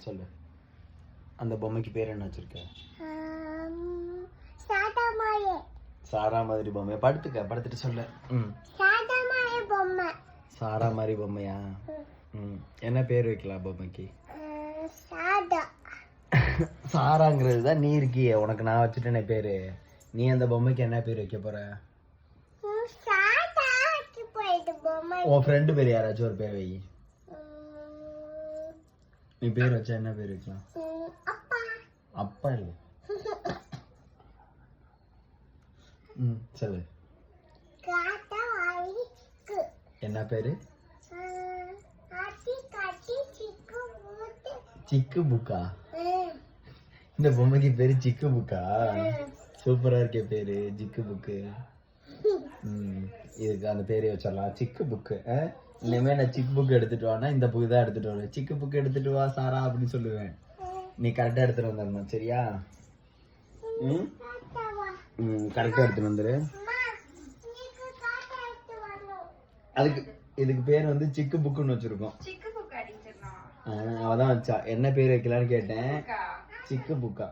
சொல்லு. அந்த பொம்மைக்கு பேர் என்ன வச்சிருக்க? சாரா மாதிரி பொம்மையா? படுத்துட்டு சொல்லு. சாரா மாதிரி பொம்மையா? என்ன பேர் வைக்கலாம் பொம்மைக்கு? சாராங்கிறது தான் நீ இருக்கியே, உனக்கு நான் வச்சுட்டேனே பேரு. நீ அந்த பொம்மைக்கு என்ன பேர் வைக்க போற? உன் ஃப்ரெண்டு பேர் யாராச்சும் ஒரு பேர் வை. நீ பேர் வச்சா என்ன பேர் வைக்கலாம்? அப்பா இல்ல. சொல்லு. என்ன பேரு? சிக்கு புக்கா? இந்த பொம்மைக்கு பேரு சிக்கு புக்கா? சூப்பரா இருக்கே பேரு, சிக்கு புக்கு. இதுக்கு அந்த பேரை வச்சிடலாம், சிக்கு புக்கு. இனிமே நான் சிக்கு புக் எடுத்துட்டு வானா இந்த புக்கு தான் எடுத்துட்டு வருவேன். சிக்கு புக் எடுத்துட்டு வா சாரா அப்படின்னு சொல்லுவேன். நீ கரெக்டா எடுத்துட்டு வந்துடணும், சரியா? கரெக்டா எடுத்துட்டு வந்துரு. அதுக்கு இதுக்கு பேர் வந்து சிக்கு புக்குன்னு வச்சிருக்கோம். அவதான் வச்சா. என்ன பேர் வைக்கலான்னு கேட்டேன். சிக்கு புக்கா.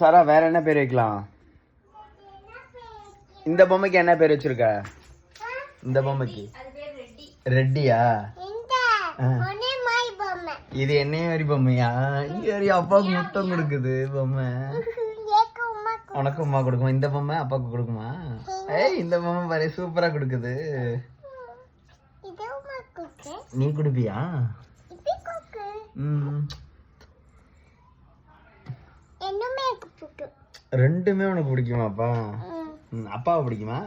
சாரா வேற என்ன பேர் வைக்கலாம்? இந்த பொம்மைக்கு என்ன பேர் வச்சிருக்க? இந்த பொம்மைக்கு ரெட்டியா? இது என்ன மாதிரி பொம்மையா? இங்க அப்பாவுக்கு முத்தம் கொடுக்குது பொம்மை. உனக்கு அம்மா கொடுக்குமா? இந்த பொம்மை அப்பாவுக்கு கொடுக்குமா? ஏய் இந்த பொம்மை பாரு சூப்பரா கொடுக்குது. நீ குடுப்பியா? ரெண்டுமே உனக்கு பிடிக்குமாப்பா? அப்பாவை பிடிக்குமா?